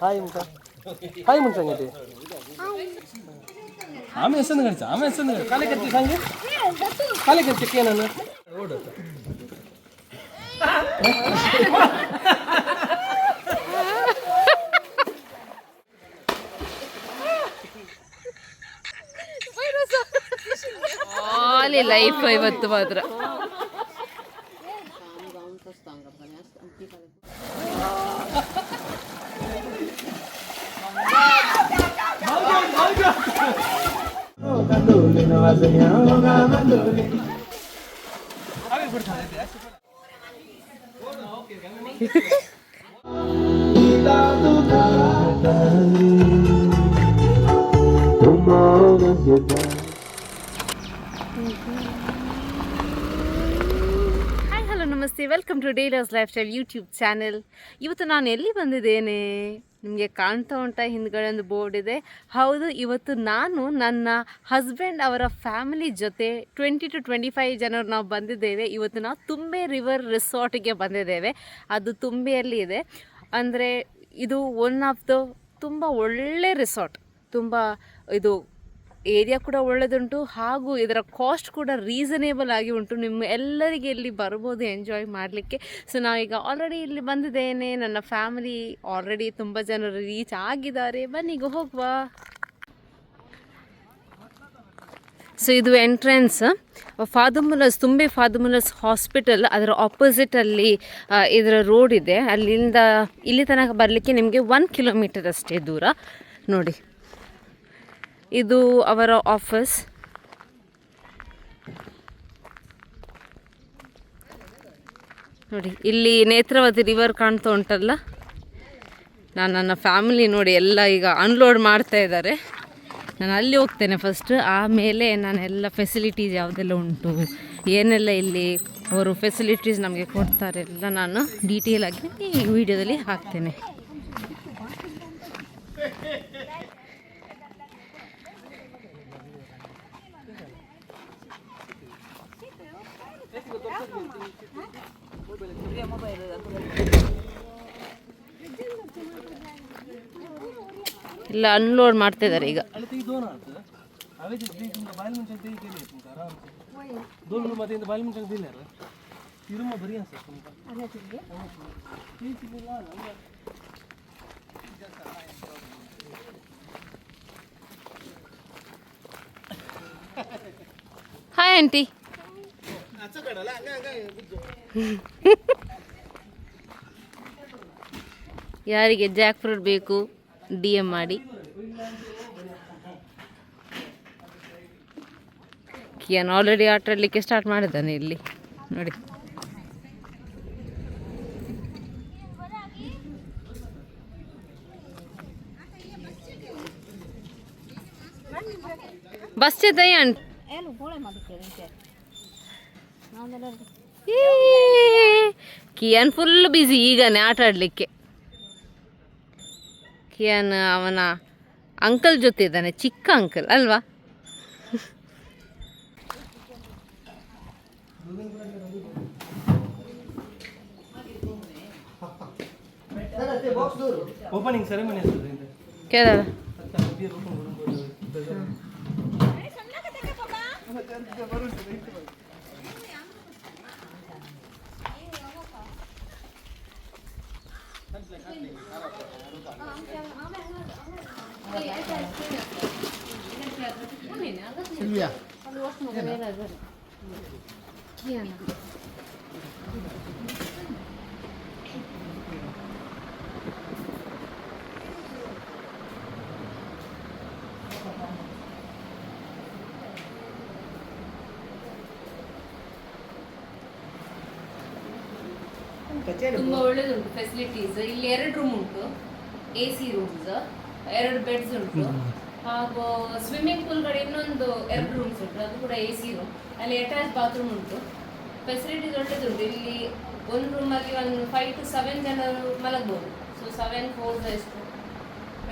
Hi ಮುಖ hi ಮುನ್ ಸಂಗತಿ ಆಮೇಲೆ ಎಷ್ಟೊಂದು ಕಳಿಸ ಆಮೇಲೆ ಎಷ್ಟೊಂದು ಕಾಲೆ ಕಚ್ಚಿ ಸಂಗೆ ಕಾಲೆ ಕಚ್ಚಕ್ಕೆ ನಾನು ಓಡು ಲೈಫ್ ಇವತ್ತು ಮಾತ್ರ ನಮಸ್ತೆ, welcome to dealers lifestyle YouTube channel. ಇವತ್ತು ನಾನು ಎಲ್ಲಿ ಬಂದಿದ್ದೇನೆ ನಿಮಗೆ ಕಾಣ್ತಾ ಉಂಟಾ? ಹಿಂದ್ಗಡೆ ಒಂದು ಬೋರ್ಡ್ ಇದೆ. ಹೌದು, ಇವತ್ತು ನಾನು ನನ್ನ ಹಸ್ಬೆಂಡ್ ಅವರ ಫ್ಯಾಮಿಲಿ ಜೊತೆ 20 to 25 ಜನರು ನಾವು ಬಂದಿದ್ದೇವೆ. ಇವತ್ತು ನಾವು ತುಂಬೆ ರಿವರ್ ರೆಸಾರ್ಟಿಗೆ ಬಂದಿದ್ದೇವೆ. ಅದು ತುಂಬೆಯಲ್ಲಿ ಇದೆ. ಅಂದರೆ ಇದು ಒನ್ ಆಫ್ ದ ತುಂಬ ಒಳ್ಳೆ ರೆಸಾರ್ಟ್. ತುಂಬ ಇದು ಏರಿಯಾ ಕೂಡ ಒಳ್ಳೆದುಂಟು, ಹಾಗೂ ಇದರ ಕಾಸ್ಟ್ ಕೂಡ ರೀಸನೇಬಲ್ ಆಗಿ ಉಂಟು. ನಿಮ್ಮ ಎಲ್ಲರಿಗೆ ಇಲ್ಲಿ ಬರ್ಬೋದು ಎಂಜಾಯ್ ಮಾಡಲಿಕ್ಕೆ. ಸೊ ನಾವೀಗ ಆಲ್ರೆಡಿ ಇಲ್ಲಿ ಬಂದಿದ್ದೇನೆ. ನನ್ನ ಫ್ಯಾಮಿಲಿ ಆಲ್ರೆಡಿ ತುಂಬ ಜನರು ರೀಚ್ ಆಗಿದ್ದಾರೆ. ಬನ್ನಿಗ ಹೋಗುವ. ಸೊ ಇದು ಎಂಟ್ರೆನ್ಸ್ ಫಾದರ್ ತುಂಬೆ ಫಾದರ್ ಹಾಸ್ಪಿಟಲ್. ಅದರ ಆಪೋಸಿಟಲ್ಲಿ ಇದರ ರೋಡ್ ಇದೆ. ಅಲ್ಲಿಂದ ಇಲ್ಲಿ ತನಕ ಬರಲಿಕ್ಕೆ ನಿಮಗೆ 1 ಕಿಲೋಮೀಟರ್ ಅಷ್ಟೇ ದೂರ. ನೋಡಿ, ಇದು ಅವರ ಆಫೀಸ್. ನೋಡಿ, ಇಲ್ಲಿ ನೇತ್ರಾವತಿ ರಿವರ್ ಕಾಣ್ತಾ ಉಂಟಲ್ಲ. ನನ್ನ ಫ್ಯಾಮಿಲಿ ನೋಡಿ ಎಲ್ಲ ಈಗ ಅನ್ಲೋಡ್ ಮಾಡ್ತಾ ಇದ್ದಾರೆ. ನಾನು ಅಲ್ಲಿ ಹೋಗ್ತೇನೆ ಫಸ್ಟ್. ಆಮೇಲೆ ನಾನೆಲ್ಲ ಫೆಸಿಲಿಟೀಸ್ ಯಾವುದೆಲ್ಲ ಉಂಟು, ಏನೆಲ್ಲ ಇಲ್ಲಿ ಅವರು ಫೆಸಿಲಿಟೀಸ್ ನಮಗೆ ಕೊಡ್ತಾರೆ ಎಲ್ಲ ನಾನು ಡೀಟೇಲಾಗಿ ಈ ವಿಡಿಯೋದಲ್ಲಿ ಹಾಕ್ತೇನೆ. ಇಲ್ಲ ಅನ್ಲೋಡ್ ಮಾಡ್ತಾ ಇದ್ದಾರೆ ಈಗ. Hi aunty. ಯಾರಿಗೆ ಜಾಕ್ ಫ್ರೂಟ್ ಬೇಕು DM ಮಾಡಿ. ಕಿಯಾನ್ ಆಲ್ರೆಡಿ ಆಟ ಆಡಲಿಕ್ಕೆ ಸ್ಟಾರ್ಟ್ ಮಾಡಿದ್ದಾನೆ ಇಲ್ಲಿ ನೋಡಿ. ಬಸ್ ದಯ್ಯ ಕಿಯಾನ್ ಫುಲ್ ಬ್ಯುಸಿ ಈಗನೇ ಆಟ ಆಡಲಿಕ್ಕೆ. ಕಿಯಾನ್ ಅವನ ಅಂಕಲ್ ಜೊತೆ ಇದ್ದಾನೆ, ಚಿಕ್ಕ ಅಂಕಲ್ ಅಲ್ವಾ? ಓಪನಿಂಗ್ ಸೆರೆಮನಿ ಕೇಳಲ್ಲ. Silvia. ತುಂಬ ಒಳ್ಳೆದುಂಟು ಫೆಸಿಲಿಟೀಸ್. ಇಲ್ಲಿ 2 ರೂಮ್ ಉಂಟು, AC ರೂಮ್ಸ್, 2 ಬೆಡ್ಸ್ ಉಂಟು, ಹಾಗೂ ಸ್ವಿಮ್ಮಿಂಗ್ ಪೂಲ್ ಕಡೆ ಇನ್ನೊಂದು 2 ರೂಮ್ಸ್ ಉಂಟು, ಅದು ಕೂಡ AC ರೂಮ್. ಅಲ್ಲಿ ಅಟ್ಯಾಚ್ ಬಾತ್ರೂಮ್ ಉಂಟು. ಫೆಸಿಲಿಟೀಸ್ ಒಳ್ಳೆದುಂಟು. ಇಲ್ಲಿ ಒಂದು ರೂಮಲ್ಲಿ ಒಂದು 5 to 7 ಜನರು ಮಲಗ್ಬೋದು. ಸೊ 7 4 ಎಷ್ಟು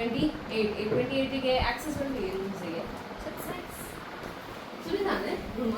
28ಗೆ ಆಕ್ಸೆಸ್ ಉಂಟು ಈ ರೂಮ್ಸಿಗೆ. ಸುಲಿದಾನೆ ರೂಮ್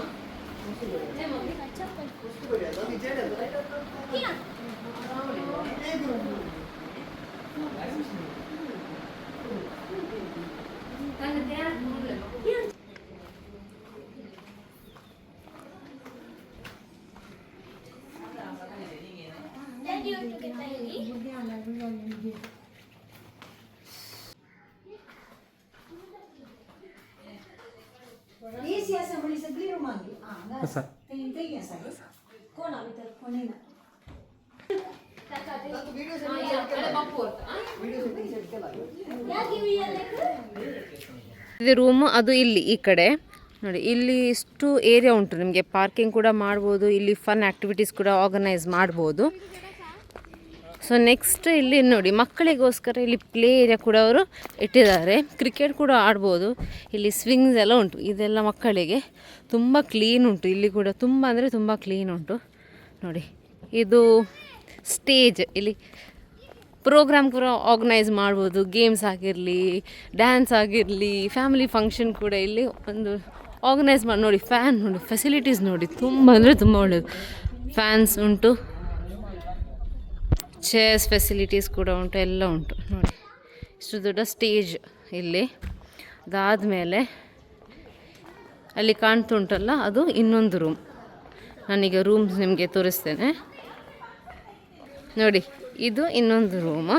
ಇದು ರೂಮು, ಅದು ಇಲ್ಲಿ ಈ ಕಡೆ ನೋಡಿ. ಇಲ್ಲಿ ಇಷ್ಟು ಏರಿಯಾ ಉಂಟು, ನಿಮಗೆ ಪಾರ್ಕಿಂಗ್ ಕೂಡ ಮಾಡ್ಬೋದು, ಇಲ್ಲಿ ಫನ್ ಆ್ಯಕ್ಟಿವಿಟೀಸ್ ಕೂಡ ಆರ್ಗನೈಸ್ ಮಾಡ್ಬೋದು. ಸೊ ನೆಕ್ಸ್ಟ್ ಇಲ್ಲಿ ನೋಡಿ, ಮಕ್ಕಳಿಗೋಸ್ಕರ ಇಲ್ಲಿ ಪ್ಲೇ ಏರಿಯಾ ಕೂಡ ಅವರು ಇಟ್ಟಿದ್ದಾರೆ. ಕ್ರಿಕೆಟ್ ಕೂಡ ಆಡ್ಬೋದು. ಇಲ್ಲಿ ಸ್ವಿಂಗ್ಸ್ ಎಲ್ಲ ಉಂಟು, ಇದೆಲ್ಲ ಮಕ್ಕಳಿಗೆ. ತುಂಬ ಕ್ಲೀನ್ ಉಂಟು ಇಲ್ಲಿ ಕೂಡ, ತುಂಬ ಅಂದರೆ ತುಂಬ ಕ್ಲೀನ್ ಉಂಟು ನೋಡಿ. ಇದು ಸ್ಟೇಜ್, ಇಲ್ಲಿ ಪ್ರೋಗ್ರಾಮ್ ಕೂಡ ಆರ್ಗನೈಸ್ ಮಾಡ್ಬೋದು. ಗೇಮ್ಸ್ ಆಗಿರಲಿ, ಡ್ಯಾನ್ಸ್ ಆಗಿರಲಿ, ಫ್ಯಾಮಿಲಿ ಫಂಕ್ಷನ್ ಕೂಡ ಇಲ್ಲಿ ಒಂದು ಆರ್ಗನೈಸ್ ಮಾಡಿ ನೋಡಿ. ಫ್ಯಾನ್ ನೋಡಿ, ಫೆಸಿಲಿಟೀಸ್ ನೋಡಿ, ತುಂಬ ಅಂದರೆ ತುಂಬ ಒಳ್ಳೆಯದು. ಫ್ಯಾನ್ಸ್ ಉಂಟು, ಚೇರ್ಸ್ ಫೆಸಿಲಿಟೀಸ್ ಕೂಡ ಉಂಟು, ಎಲ್ಲ ಉಂಟು ನೋಡಿ. ಇಷ್ಟು ದೊಡ್ಡ ಸ್ಟೇಜ್ ಇಲ್ಲಿ. ಅದಾದಮೇಲೆ ಅಲ್ಲಿ ಕಾಣ್ತುಂಟಲ್ಲ, ಅದು ಇನ್ನೊಂದು ರೂಮ್. ನಾನೀಗ ರೂಮ್ಸ್ ನಿಮಗೆ ತೋರಿಸ್ತೇನೆ ನೋಡಿ. ಇದು ಇನ್ನೊಂದು ರೂಮ್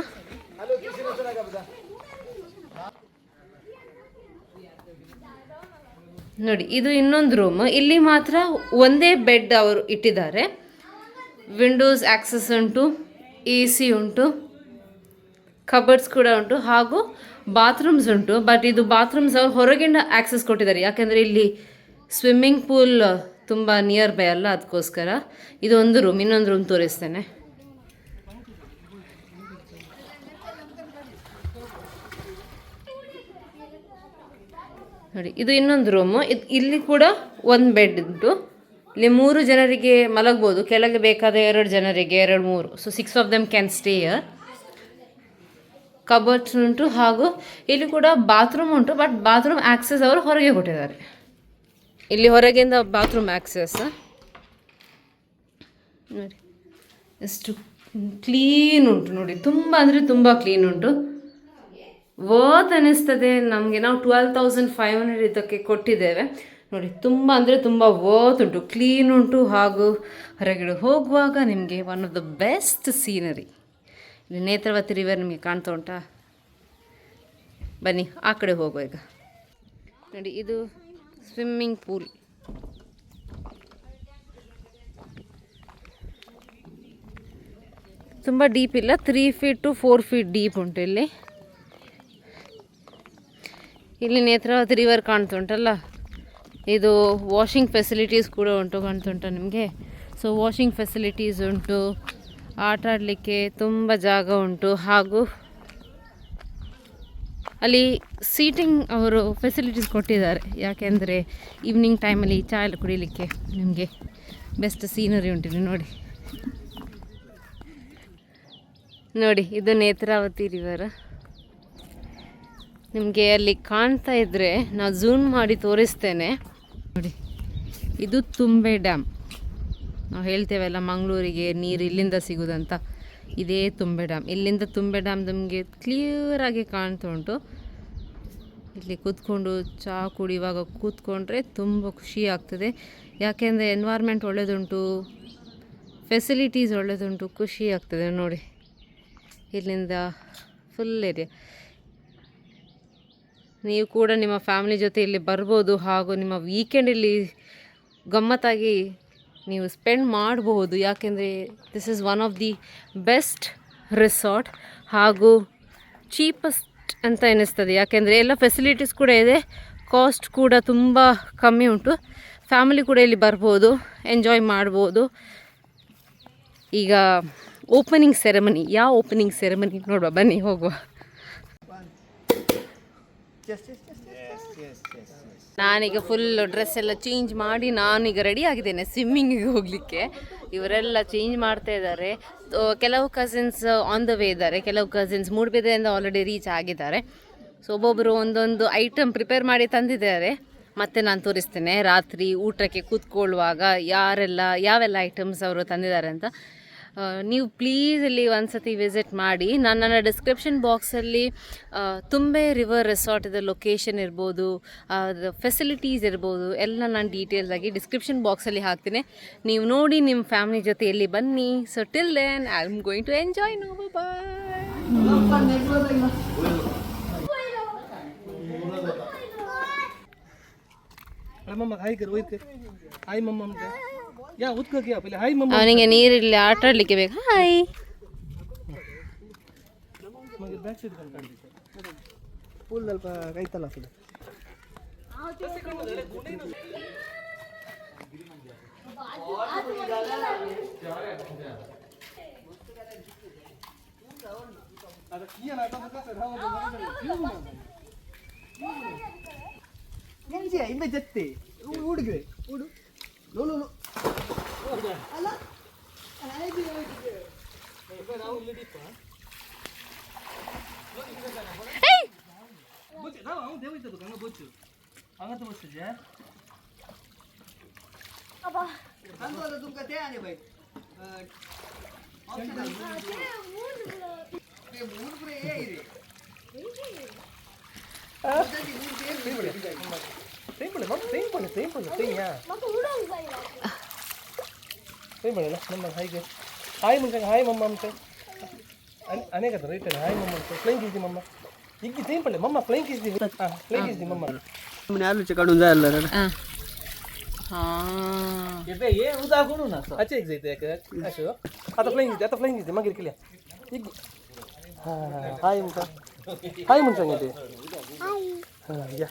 ನೋಡಿ. ಇದು ಇನ್ನೊಂದು ರೂಮ್. ಇಲ್ಲಿ ಮಾತ್ರ ಒಂದೇ ಬೆಡ್ ಅವರು ಇಟ್ಟಿದ್ದಾರೆ. ವಿಂಡೋಸ್ ಆಕ್ಸೆಸ್ ಉಂಟು, AC ಉಂಟು, ಕಬರ್ಡ್ಸ್ ಕೂಡ ಉಂಟು, ಹಾಗೂ ಬಾತ್ರೂಮ್ಸ್ ಉಂಟು. ಬಟ್ ಇದು ಬಾತ್ರೂಮ್ಸ್ ಅವ್ರು ಹೊರಗಿಂದ ಆಕ್ಸೆಸ್ ಕೊಟ್ಟಿದ್ದಾರೆ, ಯಾಕೆಂದರೆ ಇಲ್ಲಿ ಸ್ವಿಮ್ಮಿಂಗ್ ಪೂಲ್ ತುಂಬ ನಿಯರ್ ಬೈ ಅಲ್ಲ, ಅದಕ್ಕೋಸ್ಕರ. ಇದು ಒಂದು ರೂಮ್. ಇನ್ನೊಂದು ರೂಮ್ ತೋರಿಸ್ತೇನೆ ನೋಡಿ. ಇದು ಇನ್ನೊಂದು ರೂಮು. ಇಲ್ಲಿ ಕೂಡ ಒಂದು ಬೆಡ್ ಉಂಟು. ಇಲ್ಲಿ 3 ಜನರಿಗೆ ಮಲಗ್ಬೋದು, ಕೆಳಗೆ ಬೇಕಾದ 2 ಜನರಿಗೆ 2, 3. So 6 of them can stay here. Cupboards ಉಂಟು, ಹಾಗೂ ಇಲ್ಲಿ ಕೂಡ ಬಾತ್ರೂಮ್ ಉಂಟು. ಬಟ್ ಬಾತ್ರೂಮ್ ಆಕ್ಸೆಸ್ ಅವರು ಹೊರಗೆ ಕೊಟ್ಟಿದ್ದಾರೆ. ಇಲ್ಲಿ ಹೊರಗಿಂದ ಬಾತ್ರೂಮ್ ಆಕ್ಸೆಸ್ ನೋಡಿ. ಎಷ್ಟು ಕ್ಲೀನ್ ಉಂಟು ನೋಡಿ, ತುಂಬ ಅಂದರೆ ತುಂಬ ಕ್ಲೀನ್ ಉಂಟು. ವರ್ತ್ ಅನ್ನಿಸ್ತದೆ ನಮಗೆ. ನಾವು 12,500 ಇದಕ್ಕೆ ಕೊಟ್ಟಿದ್ದೇವೆ ನೋಡಿ. ತುಂಬ ಅಂದರೆ ತುಂಬ ವರ್ತ್ ಉಂಟು, ಕ್ಲೀನ್ ಉಂಟು, ಹಾಗೂ ಹೊರಗಡೆ ಹೋಗುವಾಗ ನಿಮಗೆ one of the best scenery. ಇಲ್ಲಿ ನೇತ್ರಾವತಿ ರಿವರ್ ನಿಮಗೆ ಕಾಣ್ತಾ ಉಂಟಾ? ಬನ್ನಿ ಆ ಕಡೆ ಹೋಗುವ ಈಗ ನೋಡಿ. ಇದು ಸ್ವಿಮ್ಮಿಂಗ್ ಪೂಲ್. ತುಂಬ ಡೀಪ್ ಇಲ್ಲ, 3 feet to 4 feet ಡೀಪ್ ಉಂಟು ಇಲ್ಲಿ. ಇಲ್ಲಿ ನೇತ್ರಾವತಿ ರಿವರ್ ಕಾಣ್ತುಂಟಲ್ಲ, ಇದು ವಾಷಿಂಗ್ ಫೆಸಿಲಿಟೀಸ್ ಕೂಡ ಉಂಟು, ಕಾಣ್ತುಂಟ ನಿಮಗೆ. ಸೊ ವಾಷಿಂಗ್ ಫೆಸಿಲಿಟೀಸ್ ಉಂಟು, ಆಟ ಆಡಲಿಕ್ಕೆ ತುಂಬ ಜಾಗ ಉಂಟು, ಹಾಗೂ ಅಲ್ಲಿ ಸೀಟಿಂಗ್ ಅವರು ಫೆಸಿಲಿಟೀಸ್ ಕೊಟ್ಟಿದ್ದಾರೆ. ಯಾಕೆಂದರೆ ಈವ್ನಿಂಗ್ ಟೈಮಲ್ಲಿ ಚಹಾ ಎಲ್ಲ ಕುಡಿಲಿಕ್ಕೆ ನಿಮಗೆ ಬೆಸ್ಟ್ ಸೀನರಿ ಉಂಟಿದೆ ನೋಡಿ. ನೋಡಿ, ಇದು ನೇತ್ರಾವತಿ ರಿವರ್. ನಿಮಗೆ ಅಲ್ಲಿ ಕಾಣ್ತಾ ಇದ್ದರೆ ನಾವು ಝೂಮ್ ಮಾಡಿ ತೋರಿಸ್ತೇನೆ ನೋಡಿ. ಇದು ತುಂಬೆ ಡ್ಯಾಮ್. ನಾವು ಹೇಳ್ತೇವಲ್ಲ ಮಂಗಳೂರಿಗೆ ನೀರು ಇಲ್ಲಿಂದ ಸಿಗೋದಂತ, ಇದೇ ತುಂಬೆ ಡ್ಯಾಮ್. ಇಲ್ಲಿಂದ ತುಂಬೆ ಡ್ಯಾಮ್ ನಮಗೆ ಕ್ಲಿಯರಾಗಿ ಕಾಣ್ತಾ ಉಂಟು. ಇಲ್ಲಿ ಕೂತ್ಕೊಂಡು ಚಹಾ ಕುಡಿಯುವಾಗ ಕೂತ್ಕೊಂಡ್ರೆ ತುಂಬ ಖುಷಿ ಆಗ್ತದೆ. ಯಾಕೆಂದರೆ ಎನ್ವೈರ್ಮೆಂಟ್ ಒಳ್ಳೆಯದುಂಟು, ಫೆಸಿಲಿಟೀಸ್ ಒಳ್ಳೆಯದುಂಟು, ಖುಷಿ ಆಗ್ತದೆ ನೋಡಿ. ಇಲ್ಲಿಂದ ಫುಲ್ ಏರಿಯಾ. ನೀವು ಕೂಡ ನಿಮ್ಮ ಫ್ಯಾಮಿಲಿ ಜೊತೆ ಇಲ್ಲಿ ಬರ್ಬೋದು, ಹಾಗೂ ನಿಮ್ಮ ವೀಕೆಂಡ್ ಇಲ್ಲಿ ಗಮ್ಮತ್ತಾಗಿ ನೀವು ಸ್ಪೆಂಡ್ ಮಾಡಬಹುದು. ಯಾಕೆಂದರೆ this is one of the best resort, ಹಾಗೂ ಚೀಪೆಸ್ಟ್ ಅಂತ ಎನಿಸ್ತದೆ. ಯಾಕೆಂದರೆ ಎಲ್ಲ ಫೆಸಿಲಿಟೀಸ್ ಕೂಡ ಇದೆ, ಕಾಸ್ಟ್ ಕೂಡ ತುಂಬ ಕಮ್ಮಿ ಉಂಟು. ಫ್ಯಾಮಿಲಿ ಕೂಡ ಇಲ್ಲಿ ಬರ್ಬೋದು, ಎಂಜಾಯ್ ಮಾಡ್ಬೋದು. ಈಗ ಓಪನಿಂಗ್ ಸೆರೆಮನಿ, ಯಾವ ಓಪನಿಂಗ್ ಸೆರೆಮನಿ ನೋಡುವ, ಬನ್ನಿ ಹೋಗುವ. ನಾನೀಗ ಫುಲ್ ಡ್ರೆಸ್ ಎಲ್ಲ ಚೇಂಜ್ ಮಾಡಿ ನಾನೀಗ ರೆಡಿ ಆಗಿದ್ದೇನೆ ಸ್ವಿಮ್ಮಿಂಗಿಗೆ ಹೋಗಲಿಕ್ಕೆ. ಇವರೆಲ್ಲ ಚೇಂಜ್ ಮಾಡ್ತಾ ಇದ್ದಾರೆ. ಕೆಲವು ಕಸಿನ್ಸ್ ಆನ್ ದ ವೇ ಇದ್ದಾರೆ, ಕೆಲವು ಕಸಿನ್ಸ್ ಮೂಡಬಿದ್ರೆಯಿಂದ ಆಲ್ರೆಡಿ ರೀಚ್ ಆಗಿದ್ದಾರೆ. ಸೊ ಒಬ್ಬೊಬ್ಬರು ಒಂದೊಂದು ಐಟಮ್ ಪ್ರಿಪೇರ್ ಮಾಡಿ ತಂದಿದ್ದಾರೆ. ಮತ್ತು ನಾನು ತೋರಿಸ್ತೇನೆ ರಾತ್ರಿ ಊಟಕ್ಕೆ ಕೂತ್ಕೊಳ್ಳುವಾಗ ಯಾವೆಲ್ಲ ಐಟಮ್ಸ್ ಅವರು ತಂದಿದ್ದಾರೆ ಅಂತ. ನೀವು ಪ್ಲೀಸ್ ಇಲ್ಲಿ ಒಂದು ಸತಿ ವಿಸಿಟ್ ಮಾಡಿ. ನಾನು ನನ್ನ ಡಿಸ್ಕ್ರಿಪ್ಷನ್ ಬಾಕ್ಸಲ್ಲಿ ತುಂಬೆ ರಿವರ್ ರೆಸಾರ್ಟಿದ ಲೊಕೇಶನ್ ಇರ್ಬೋದು, ಫೆಸಿಲಿಟೀಸ್ ಇರ್ಬೋದು, ಎಲ್ಲ ನಾನು ಡೀಟೇಲ್ಸಾಗಿ ಡಿಸ್ಕ್ರಿಪ್ಷನ್ ಬಾಕ್ಸಲ್ಲಿ ಹಾಕ್ತೀನಿ. ನೀವು ನೋಡಿ ನಿಮ್ಮ ಫ್ಯಾಮಿಲಿ ಜೊತೆ ಎಲ್ಲಿ ಬನ್ನಿ. So till then I am going to enjoy no. Bye. ಅವನಿಗೆ ನೀರಿಲ್ಲಿ ಆಟ ಆಡ್ಲಿಕ್ಕೆ ಬೇಕು. ಹಾಯ್. ಇಂದ ಜತ್ತೆ ಹುಡುಗ್ರೆ ಹುಡು ಲೋಲು ಅಲ್ಲ तुमका ते आने भाई हाय म्हणते हाय मम्मा म्हणते अनेक रईट हाय मम्मा म्हणते फ्लाइंग किस दी मम्मा इग्गी सेम पडले मम्मा फ्लाइंग किस दी फ्लाइंग किस दी मम्मा म्हणे आलूचे काढून जायला हां येते ये उदा कोण ना अच्छा एक जायते एक असो आता फ्लाइंग किस दी मागे केल्या इग्गी हां हाय म्हणता हाय म्हणता सांगते हाय हां या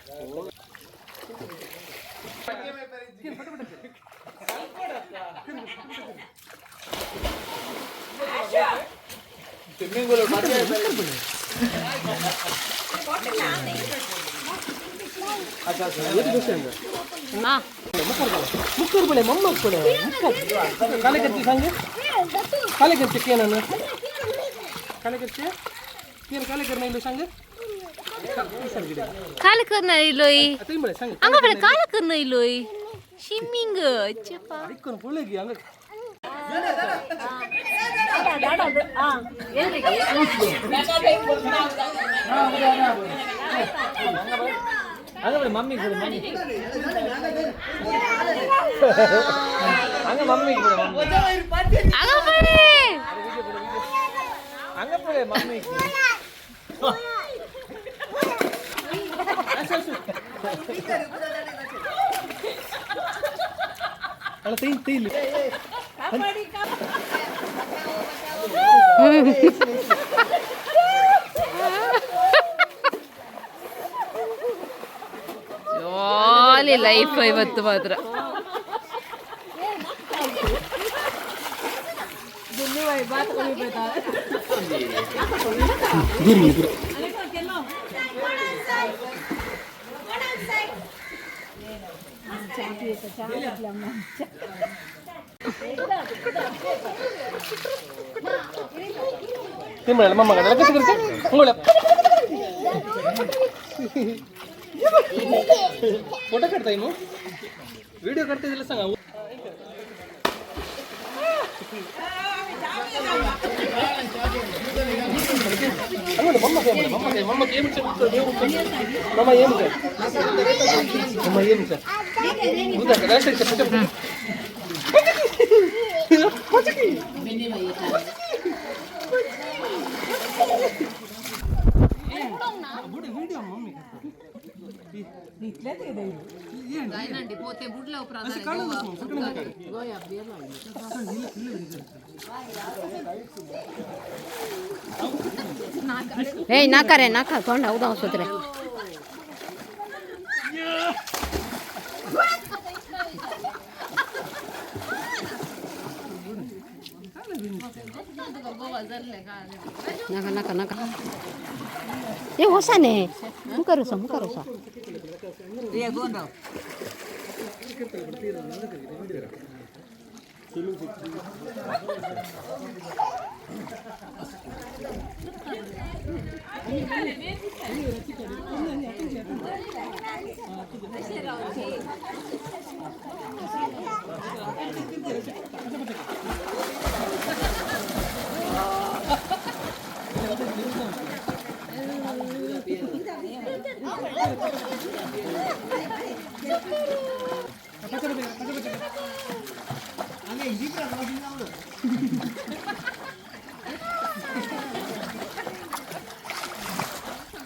मुक्कर बळे मम्मा बळे काले करते सांगे काले करते के ना काले करते केन काले करना इलो सांगे काल करणार इलोय तुम्ही बळे सांगे अंगा बळे काल करणार इलोय स्विमिंग चपा ऐकून बोले की अंगा मम्मी मम्मी मम्मी मम्मी तीन ಜಾಲಿ ಲೈಫ್ ಇವತ್ತು ಮಾತ್ರ. Timbre, mamma, guarda che si Angola. Photo काढताय मग व्हिडिओ करताय तिला सांगा मम्मा Hei, nakare, nakar, kau nak udang sutre. Nakar. Ye, hosa ne? Muka rusa. Iya, gondo.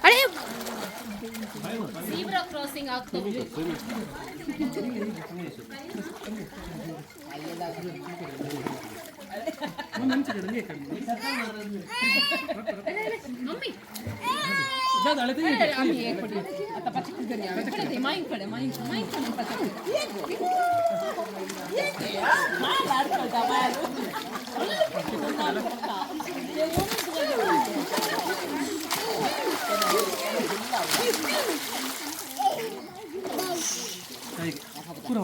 ಅರೆ zebra crossing ಆಗ್ತದೆ. मम्मी ज्यादा आले अरे आम्ही एक पडी आता पाचक घरी आले माईकडे पाचक माय लाड करता माय पूरा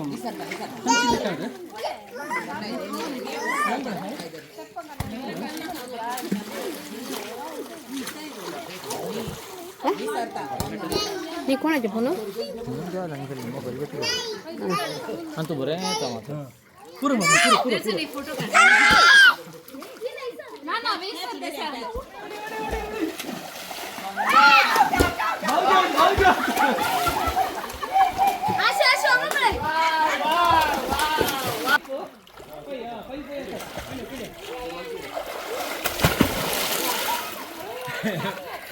हे कोणाचे फोन ಅಂತೂ ಬರೇ ಟಮಾಟ पूरा फोटो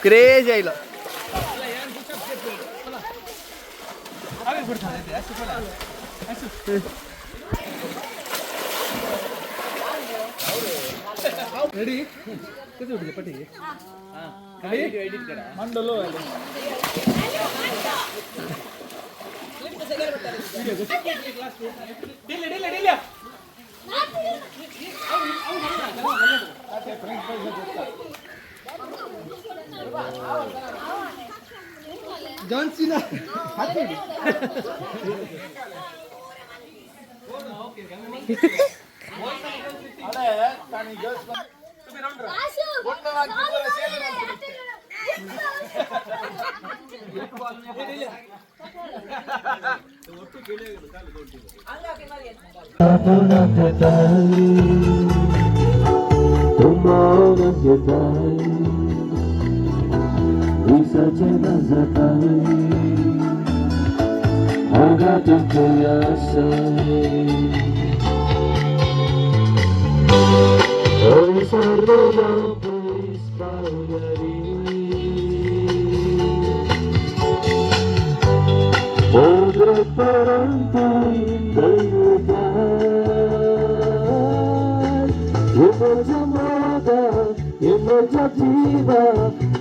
ಕ್ರೇಜ್ ಇಲ್ಲ रेडी किती उठले पटी मंडलो जॉन सीना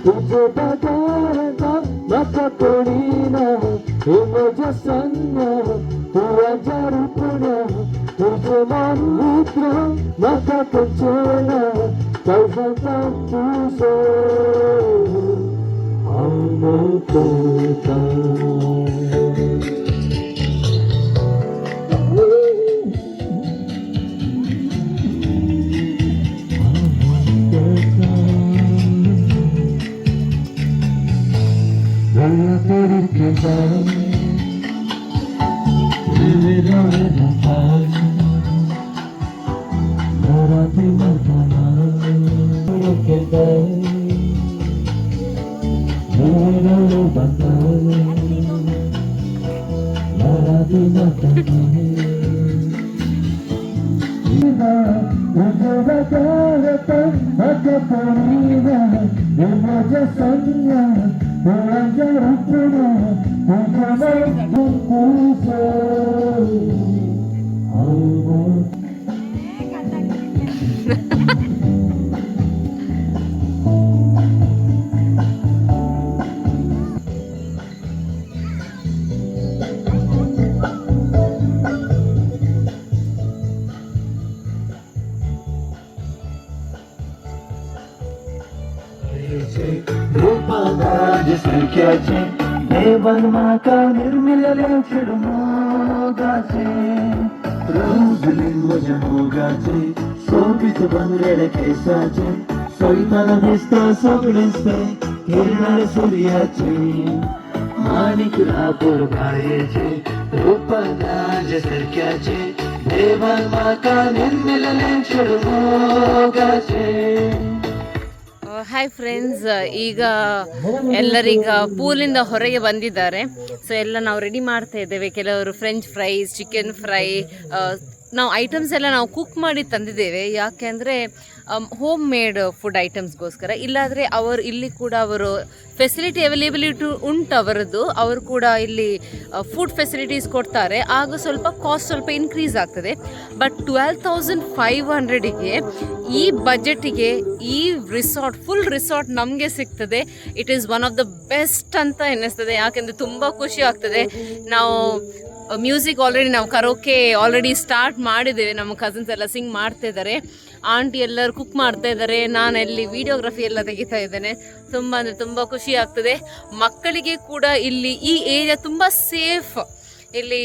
तुझे बघायला नका कोणीना हे माझ्या संज्ञा तुझ्या रूपण्या तुझे मन मित्र नका कचेना कैसा तुझो वनमाका निर्मिलले छिडमोगाचे रोजली मजमोगाचे सोबीत बनलेले केसाचे कविताला दिसतो सगळीसते किरणार सूर्याचे माणिक रापोर भाळेचे रूपनाज सारख्याचे देवान माका निर्मिलले छडमोगाचे. ಹಾಯ್ ಫ್ರೆಂಡ್ಸ್, ಈಗ ಎಲ್ಲರೀಗ ಪೂಲಿಂದ ಹೊರಗೆ ಬಂದಿದ್ದಾರೆ. ಸೊ ಎಲ್ಲ ನಾವು ರೆಡಿ ಮಾಡ್ತಾ ಇದ್ದೇವೆ. ಕೆಲವರು ಫ್ರೆಂಚ್ ಫ್ರೈಸ್, ಚಿಕನ್ ಫ್ರೈ, ನಾವು ಐಟಮ್ಸ್ ಎಲ್ಲ ನಾವು ಕುಕ್ ಮಾಡಿ ತಂದಿದ್ದೇವೆ. ಯಾಕೆಂದರೆ ಹೋಮ್ ಮೇಡ್ ಫುಡ್ ಐಟಮ್ಸ್ಗೋಸ್ಕರ. ಇಲ್ಲಾದರೆ ಇಲ್ಲಿ ಕೂಡ ಅವರು ಫೆಸಿಲಿಟಿ ಅವೈಲೇಬಿಲಿಟಿ ಉಂಟು ಅವರದ್ದು. ಅವರು ಕೂಡ ಇಲ್ಲಿ ಫುಡ್ ಫೆಸಿಲಿಟೀಸ್ ಕೊಡ್ತಾರೆ. ಆಗ ಸ್ವಲ್ಪ ಕಾಸ್ಟ್ ಸ್ವಲ್ಪ ಇನ್ಕ್ರೀಸ್ ಆಗ್ತದೆ. ಬಟ್ 12,500ಗೆ ಈ ಬಜೆಟಿಗೆ ಈ ರಿಸಾರ್ಟ್, ಫುಲ್ ರಿಸಾರ್ಟ್ ನಮಗೆ ಸಿಗ್ತದೆ. It is one of the best ಅಂತ ಎನ್ನಿಸ್ತದೆ. ಯಾಕೆಂದರೆ ತುಂಬ ಖುಷಿ ಆಗ್ತದೆ. ನಾವು ಮ್ಯೂಸಿಕ್ ಆಲ್ರೆಡಿ ನಾವು ಕರೋಕೆ ಆಲ್ರೆಡಿ ಸ್ಟಾರ್ಟ್ ಮಾಡಿದ್ದೇವೆ. ನಮ್ಮ ಕಸಿನ್ಸ್ ಎಲ್ಲ ಸಿಂಗ್ ಮಾಡ್ತಾ ಇದ್ದಾರೆ, ಆಂಟಿ ಎಲ್ಲರೂ ಕುಕ್ ಮಾಡ್ತಾ ಇದ್ದಾರೆ, ನಾನು ಅಲ್ಲಿ ವಿಡಿಯೋಗ್ರಫಿ ಎಲ್ಲ ತೆಗಿತಾ ಇದ್ದೇನೆ. ತುಂಬ ಅಂದರೆ ತುಂಬ ಖುಷಿ ಆಗ್ತದೆ. ಮಕ್ಕಳಿಗೆ ಕೂಡ ಇಲ್ಲಿ ಈ ಏರಿಯಾ ತುಂಬ ಸೇಫ್. ಇಲ್ಲಿ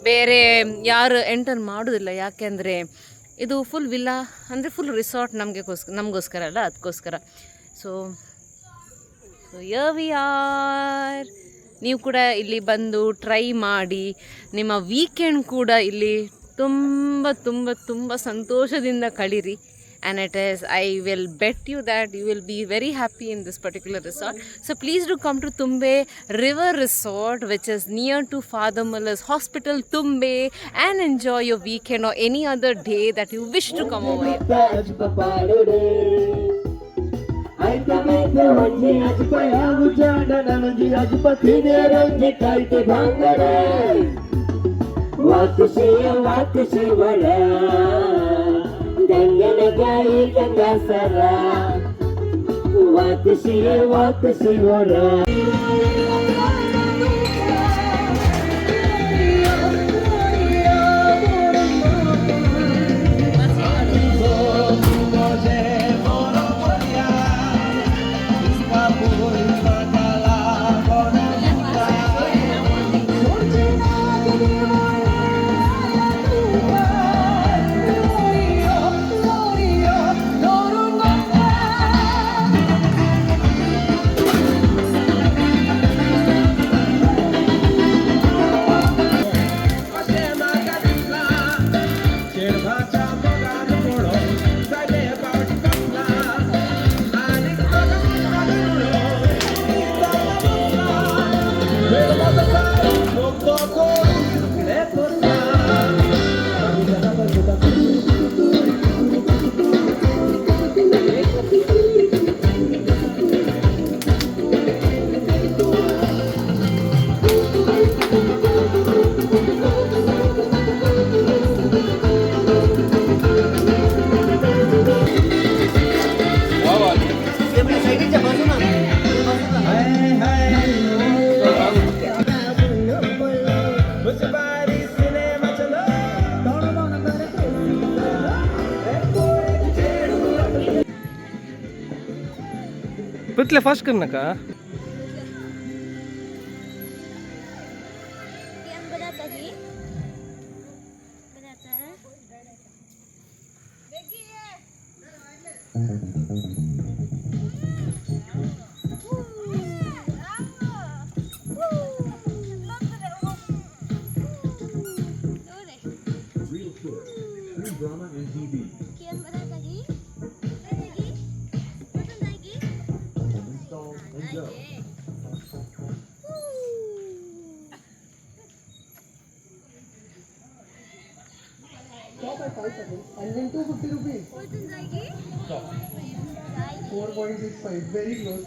ಬೇರೆ ಯಾರು ಎಂಟರ್ ಮಾಡೋದಿಲ್ಲ. ಯಾಕೆಂದರೆ ಇದು ಫುಲ್ ವಿಲ್ಲಾ ಅಂದರೆ ಫುಲ್ ರಿಸಾರ್ಟ್ ನಮಗೋಸ್ಕರ ಅಲ್ಲ, ಅದಕ್ಕೋಸ್ಕರ. So we are. ನೀವು ಕೂಡ ಇಲ್ಲಿ ಬಂದು ಟ್ರೈ ಮಾಡಿ. ನಿಮ್ಮ ವೀಕೆಂಡ್ ಕೂಡ ಇಲ್ಲಿ ತುಂಬ ತುಂಬ ತುಂಬ ಸಂತೋಷದಿಂದ ಕಳೀರಿ. And I will bet you that you will be very happy in this particular resort. So please do come to Tumbe River Resort, which is near to Father Muller's Hospital, Tumbe, and enjoy your weekend or any other day that you wish to come over here. ಗಂಗನಗಾಯಿ ಗಂಗಾಸರ ವಾಕಸಿ ಹೊರ पतले fast कर नका. Drama and TV. Install and go. And then 250 rupees. 4.65, very close.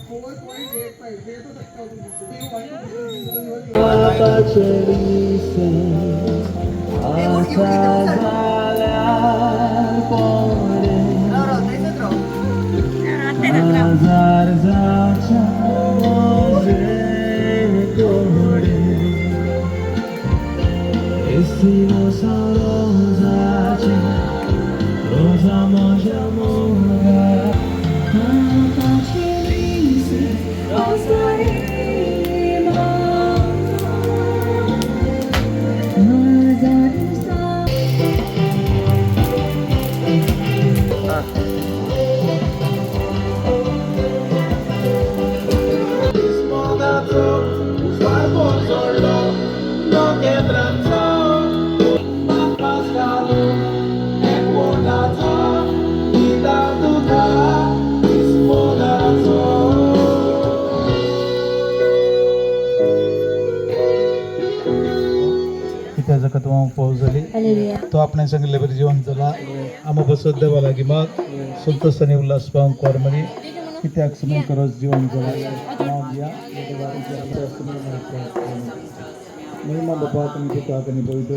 4.85, दे तो सकता हूँ बाबा चली से आशा झाल्या पोरे हजार जाच्या मोरे तोडे एसिनो सरोजाचे रोजा माझ्या मोगा बाबा चली से पावजली तो आपणे सांगितले बरे जीवन झाला आम्हा बसत देवाला गिमाग संतोषाने उल्हास पाहून कॉर्मनी कित्याक समय करस जीवन झाला या महिमा बाबा तुमचे काकनी पवित्र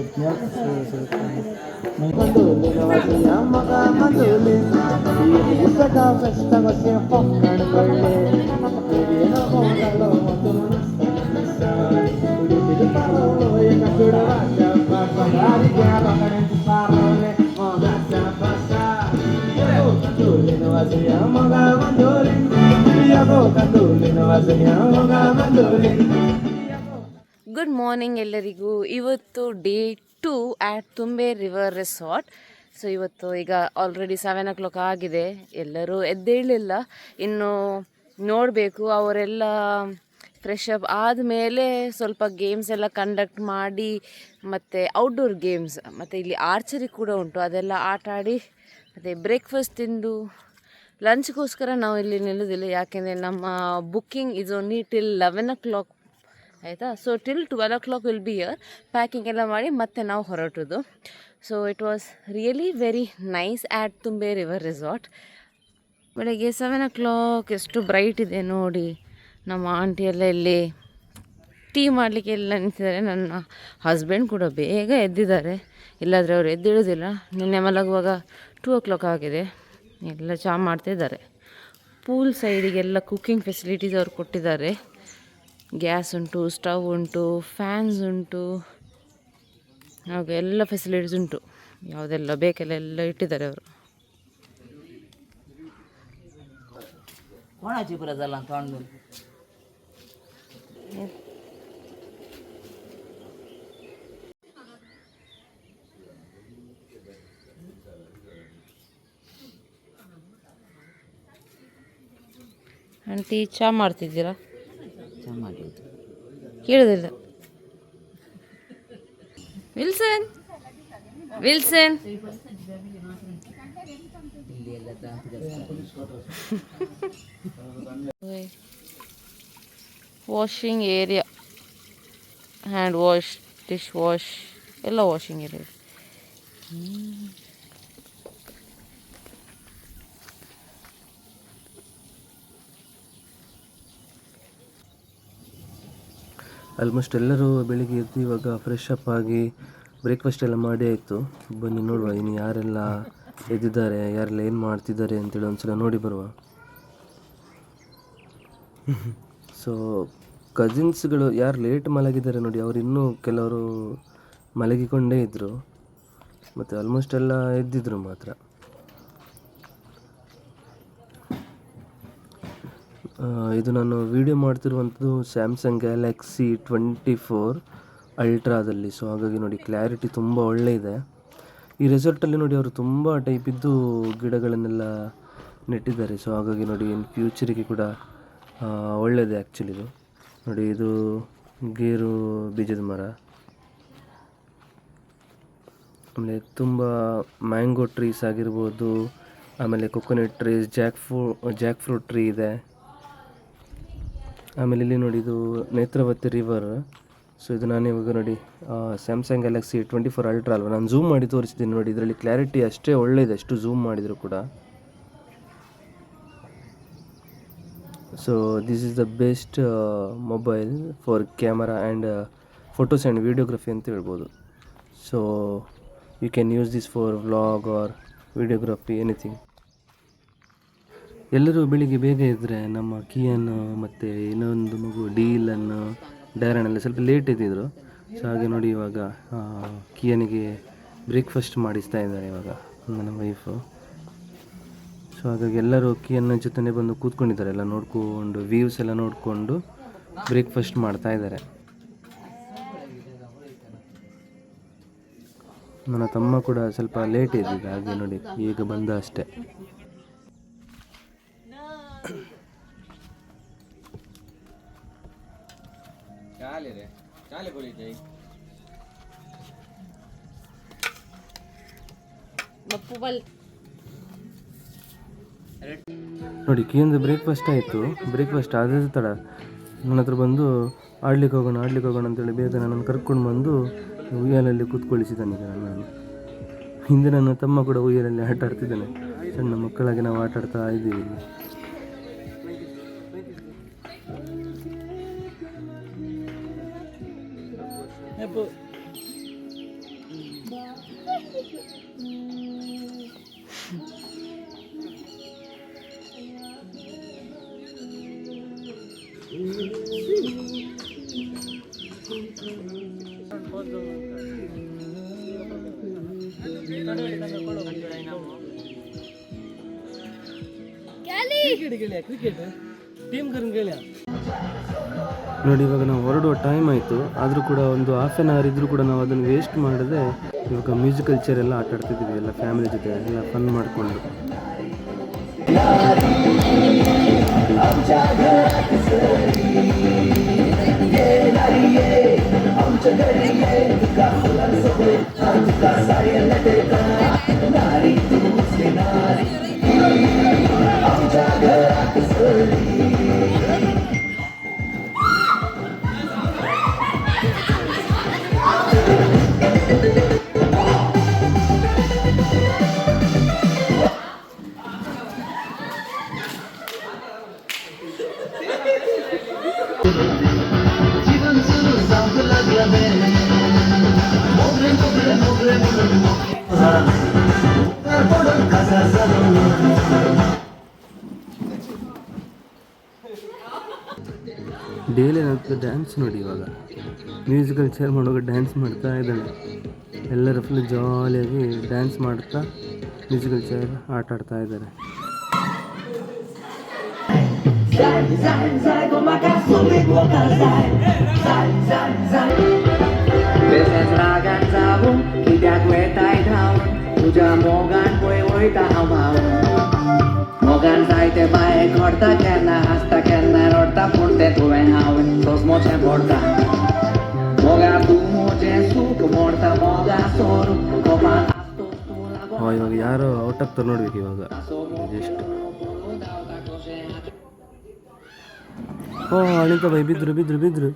ಗುಡ್ ಮಾರ್ನಿಂಗ್ ಎಲ್ಲರಿಗೂ. ಇವತ್ತು day 2 at Thumbe river resort. So ಇವತ್ತು ಈಗ ಆಲ್ರೆಡಿ 7 o'clock ಆಗಿದೆ. ಎಲ್ಲರೂ ಎದ್ದೇಳಲಿಲ್ಲ, ಇನ್ನು ನೋಡಬೇಕು. ಅವರೆಲ್ಲ ಫ್ರೆಶ್ ಅಪ್ ಆದಮೇಲೆ ಸ್ವಲ್ಪ ಗೇಮ್ಸ್ ಎಲ್ಲ ಕಂಡಕ್ಟ್ ಮಾಡಿ, ಮತ್ತು ಔಟ್ಡೋರ್ ಗೇಮ್ಸ್, ಮತ್ತು ಇಲ್ಲಿ ಆರ್ಚರಿ ಕೂಡ ಉಂಟು, ಅದೆಲ್ಲ ಆಟ ಆಡಿ ಮತ್ತು ಬ್ರೇಕ್ಫಾಸ್ಟ್ ತಿಂದು ಲಂಚ್ಗೋಸ್ಕರ ನಾವು ಇಲ್ಲಿ ನಿಲ್ಲೋದಿಲ್ಲ. ಯಾಕೆಂದರೆ ನಮ್ಮ booking is only till 11 o'clock ಆಯಿತಾ. So till 12 o'clock will be here. Packing ಎಲ್ಲ ಮಾಡಿ ಮತ್ತೆ ನಾವು ಹೊರಟೋದು. So it was really very nice at Thumbe river resort. ಬೆಳಗ್ಗೆ 7 o'clock ಎಷ್ಟು ಬ್ರೈಟ್ ಇದೆ ನೋಡಿ. ನಮ್ಮ ಆಂಟಿ ಎಲ್ಲ ಇಲ್ಲಿ ಟೀ ಮಾಡಲಿಕ್ಕೆ ಎಲ್ಲ ನಿಂತಿದ್ದಾರೆ. ನನ್ನ ಹಸ್ಬೆಂಡ್ ಕೂಡ ಬೇಗ ಎದ್ದಿದ್ದಾರೆ, ಇಲ್ಲಾದರೆ ಅವರು ಎದ್ದಿಡೋದಿಲ್ಲ. ನಿನ್ನೆ ಮಲಗುವಾಗ 2 o'clock ಆಗಿದೆ. ಎಲ್ಲ ಚಹಾ ಮಾಡ್ತಿದ್ದಾರೆ. ಪೂಲ್ ಸೈಡಿಗೆಲ್ಲ ಕುಕ್ಕಿಂಗ್ ಫೆಸಿಲಿಟೀಸ್ ಅವ್ರು ಕೊಟ್ಟಿದ್ದಾರೆ. ಗ್ಯಾಸ್ ಉಂಟು, ಸ್ಟವ್ ಉಂಟು, ಫ್ಯಾನ್ಸ್ ಉಂಟು, ಹಾಗೆ ಎಲ್ಲ ಫೆಸಿಲಿಟೀಸ್ ಉಂಟು. ಯಾವುದೆಲ್ಲ ಬೇಕೆಲ್ಲ ಎಲ್ಲ ಇಟ್ಟಿದ್ದಾರೆ ಅವರು. ಆಂಟಿ ಚಹಾ ಮಾಡ್ತಿದ್ದೀರಾ? ಕೇಳೋದಿಲ್ಲ. Wilson Wilson washing area, hand wash, dish wash ಎಲ್ಲ ವಾಷಿಂಗ್ ಏರಿಯಾ. ಆಲ್ಮೋಸ್ಟ್ ಎಲ್ಲರೂ ಬೆಳಿಗ್ಗೆ ಎದ್ದು ಇವಾಗ ಫ್ರೆಶ್ ಅಪ್ ಆಗಿ ಬ್ರೇಕ್ಫಾಸ್ಟ್ ಎಲ್ಲ ಮಾಡಿ ಆಯಿತು. ಬನ್ನಿ ನೋಡುವ ಇನ್ನು ಯಾರೆಲ್ಲ ಎದ್ದಿದ್ದಾರೆ, ಯಾರೆಲ್ಲ ಏನು ಮಾಡ್ತಿದ್ದಾರೆ ಅಂತೇಳಿ ಒಂದ್ಸಲ ನೋಡಿ ಬರುವ. ಸೊ ಕಸಿನ್ಸ್ಗಳು ಯಾರು ಲೇಟ್ ಮಲಗಿದ್ದಾರೆ ನೋಡಿ, ಅವರು ಇನ್ನೂ ಕೆಲವರು ಮಲಗಿಕೊಂಡೇ ಇದ್ದರು, ಮತ್ತು ಆಲ್ಮೋಸ್ಟ್ ಎಲ್ಲ ಎದ್ದಿದ್ರು ಮಾತ್ರ. ಇದು ನಾನು ವಿಡಿಯೋ ಮಾಡ್ತಿರುವಂಥದ್ದು ಸ್ಯಾಮ್ಸಂಗ್ ಗ್ಯಾಲಕ್ಸಿ 24 ಅಲ್ಟ್ರಾದಲ್ಲಿ. ಸೊ ಹಾಗಾಗಿ ನೋಡಿ ಕ್ಲಾರಿಟಿ ತುಂಬ ಒಳ್ಳೆ ಇದೆ. ಈ ರೆಸಾರ್ಟಲ್ಲಿ ನೋಡಿ ಅವರು ತುಂಬ ಟೈಪಿದ್ದು ಗಿಡಗಳನ್ನೆಲ್ಲ ನೆಟ್ಟಿದ್ದಾರೆ. ಸೊ ಹಾಗಾಗಿ ನೋಡಿ ಇನ್ನು ಫ್ಯೂಚರಿಗೆ ಕೂಡ ಒಳ್ಳೆಯದೇ ಆ್ಯಕ್ಚುಲಿ. ಇದು ನೋಡಿ, ಇದು ಗೇರು ಬೀಜದ ಮರ, ಆಮೇಲೆ ತುಂಬ ಮ್ಯಾಂಗೋ ಟ್ರೀಸ್ ಆಗಿರ್ಬೋದು, ಆಮೇಲೆ coconut trees, Jack fruit tree ಇದೆ. ಆಮೇಲೆ ಇಲ್ಲಿ ನೋಡಿ ಇದು ನೇತ್ರಾವತಿ ರಿವರ್. ಸೊ ಇದು ನಾನು ಇವಾಗ ನೋಡಿ ಸ್ಯಾಮ್ಸಂಗ್ ಗ್ಯಾಲಕ್ಸಿ 24 ಅಲ್ಟ್ರಾ ಅಲ್ವಾ, ನಾನು ಝೂಮ್ ಮಾಡಿ ತೋರಿಸಿದ್ದೀನಿ ನೋಡಿ. ಇದರಲ್ಲಿ ಕ್ಲಾರಿಟಿ ಅಷ್ಟೇ ಒಳ್ಳೆಯದು, ಎಷ್ಟು ಝೂಮ್ ಮಾಡಿದರೂ ಕೂಡ. So this is the best mobile for camera and photos and videography ಅಂತ ಹೇಳ್ಬೋದು. So you can use this for vlog or videography, anything. ಎಲ್ಲರೂ ಬೆಳಿಗ್ಗೆ ಬೇಗ ಇದ್ದರೆ ನಮ್ಮ ಕಿಯನ್ನು ಮತ್ತು ಇನ್ನೊಂದು ಮಗು ಡೀಲನ್ನು, ಡೈರನ್ನೆಲ್ಲ ಸ್ವಲ್ಪ ಲೇಟ್ ಎದ್ದಿದ್ರು. ಸೊ ಹಾಗೆ ನೋಡಿ ಇವಾಗ ಕಿಯನಿಗೆ ಬ್ರೇಕ್ಫಾಸ್ಟ್ ಮಾಡಿಸ್ತಾ ಇದ್ದಾರೆ ಇವಾಗ ನನ್ನ ವೈಫು. ಸೊ ಹಾಗಾಗಿ ಎಲ್ಲರೂ ಕಿಯನ್ನ ಜೊತೆ ಬಂದು ಕೂತ್ಕೊಂಡಿದ್ದಾರೆ, ಎಲ್ಲ ನೋಡಿಕೊಂಡು ವ್ಯೂಸ್ ಎಲ್ಲ ನೋಡಿಕೊಂಡು ಬ್ರೇಕ್ಫಾಸ್ಟ್ ಮಾಡ್ತಾ ಇದ್ದಾರೆ. ನನ್ನ ತಮ್ಮ ಕೂಡ ಸ್ವಲ್ಪ ಲೇಟ್ ಇದ್ದಿದ್ದ, ಹಾಗೆ ನೋಡಿ ಈಗ ಬಂದ ಅಷ್ಟೇ. ನೋಡಿ ಕಿಯಂದು ಬ್ರೇಕ್ಫಾಸ್ಟ್ ಆಯಿತು. ಬ್ರೇಕ್ಫಾಸ್ಟ್ ಆದ ತಡ ನನ್ನ ಹತ್ರ ಬಂದು ಆಡ್ಲಿಕ್ಕೆ ಹೋಗೋಣ ಅಂತೇಳಿ ಬೇಗ ನನ್ನನ್ನು ಕರ್ಕೊಂಡು ಬಂದು ಉಯ್ಯಾಲಲ್ಲಿ ಕೂತ್ಕೊಳ್ಳಿಸಿದ್ದಾನೆ ಈಗ ನಾನು. ಹಿಂದೆ ನನ್ನ ತಮ್ಮ ಕೂಡ ಉಯ್ಯಾಲಲ್ಲಿ ಆಟ ಆಡ್ತಿದ್ದಾನೆ. ಸಣ್ಣ ಮಕ್ಕಳಾಗಿ ನಾವು ಆಟ ಆಡ್ತಾ ಇದ್ದೀವಿ ಇಲ್ಲಿ. ಕ್ರಿಕೆಟ್ ಟೀಮ್ ಗೆಳೆಯ ನೋಡಿ. ಇವಾಗ ನಾವು ಹೊರಡುವ ಟೈಮ್ ಆಯಿತು, ಆದರೂ ಕೂಡ ಒಂದು ಹಾಫ್ ಆನ್ ಅವರ್ ಇದ್ದರೂ ಕೂಡ ನಾವು ಅದನ್ನು ವೇಸ್ಟ್ ಮಾಡದೆ ಇವಾಗ ಮ್ಯೂಸಿಕಲ್ ಚೇರ್ ಎಲ್ಲ ಆಟ ಆಡ್ತಿದ್ದೀವಿ ಎಲ್ಲ ಫ್ಯಾಮಿಲಿ ಜೊತೆ ಎಲ್ಲ ಫನ್ ಮಾಡಿಕೊಂಡು. ಡೇಲಿ ನನ್ನ ಡ್ಯಾನ್ಸ್ ನೋಡಿ. ಇವಾಗ ಮ್ಯೂಸಿಕಲ್ ಚೇರ್ ಮಾಡುವಾಗ ಡ್ಯಾನ್ಸ್ ಮಾಡ್ತಾ ಇದ್ದಾಳೆ. ಎಲ್ಲರ ಫುಲ್ ಜಾಲಿಯಾಗಿ ಡ್ಯಾನ್ಸ್ ಮಾಡ್ತಾ ಮ್ಯೂಸಿಕಲ್ ಚೇರ್ ಆಟ ಆಡ್ತಾ ಇದ್ದಾರೆ. Mogan zaite bae korta kenna hasta kenna rorta porte tuve hawe sos moche porta moga tu moche suk morta moga soru kopan asto tula ಇವಾಗ ಯಾರೋ ಔಟ್ ಆಗ್ತಾರೆ ನೋಡ್ಬೇಕು ಇವಾಗ ಎಷ್ಟು. ಅಣಿತ ಬೈ ಬಿದ್ರು ಬಿದ್ರು ಬಿದ್ರು.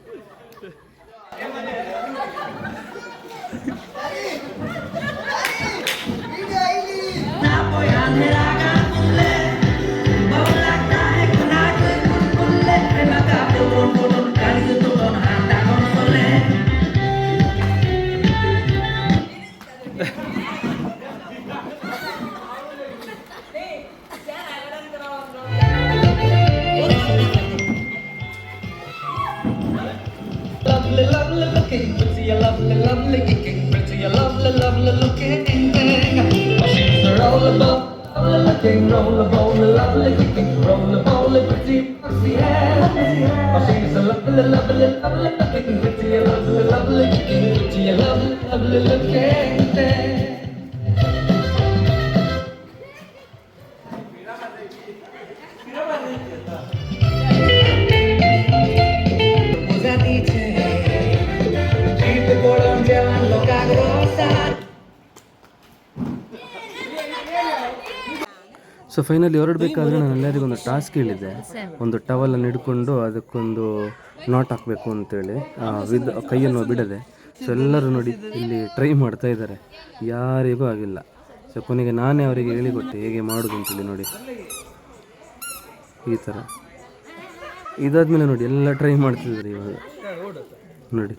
ಸೊ ಫೈನಲಿ ಹೊರಡಬೇಕಾದ್ರೆ ನಾನು ಎಲ್ಲರಿಗೂ ಒಂದು ಟಾಸ್ಕ್ ಹೇಳಿದ್ದೆ. ಒಂದು ಟವಲನ್ನು ಹಿಡ್ಕೊಂಡು ಅದಕ್ಕೊಂದು ನಾಟ್ ಹಾಕಬೇಕು ಅಂತೇಳಿ ಕೈಯನ್ನು ಬಿಡದೆ. ಸೊ ಎಲ್ಲರೂ ನೋಡಿ ಇಲ್ಲಿ ಟ್ರೈ ಮಾಡ್ತಾ ಇದ್ದಾರೆ, ಯಾರಿಗೂ ಆಗಿಲ್ಲ. ಸೊ ಕೊನೆಗೆ ನಾನೇ ಅವರಿಗೆ ಹೇಳಿಕೊಟ್ಟೆ ಹೇಗೆ ಮಾಡೋದು ಅಂತೇಳಿ. ನೋಡಿ ಈ ಥರ ಇದಾದ್ಮೇಲೆ ನೋಡಿ ಎಲ್ಲ ಟ್ರೈ ಮಾಡ್ತಿದ್ದಾರೆ ಇವಾಗ ನೋಡಿ.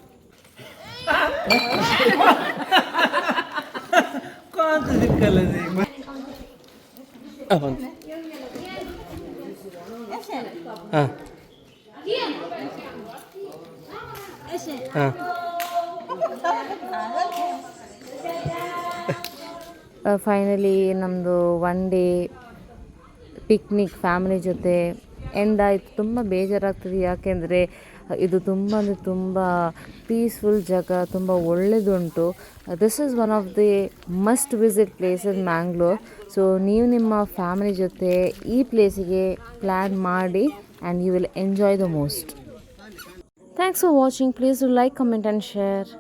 ಫೈನಲಿ ನಮ್ಮದು ಒನ್ ಡೇ ಪಿಕ್ನಿಕ್ ಫ್ಯಾಮಿಲಿ ಜೊತೆ ಎಂಡ್ ಆಯಿತು. ತುಂಬ ಬೇಜಾರಾಗ್ತದೆ, ಯಾಕೆಂದರೆ ಇದು ತುಂಬ ಅಂದರೆ ತುಂಬ ಪೀಸ್ಫುಲ್ ಜಾಗ, ತುಂಬ ಒಳ್ಳೆಯದುಂಟು. This is one of the must visit place in Mangalore. So ನೀವು ನಿಮ್ಮ ಫ್ಯಾಮಿಲಿ ಜೊತೆ ಈ ಪ್ಲೇಸಿಗೆ ಪ್ಲ್ಯಾನ್ ಮಾಡಿ and you will enjoy the most. Thanks for watching. Please do like, comment and share.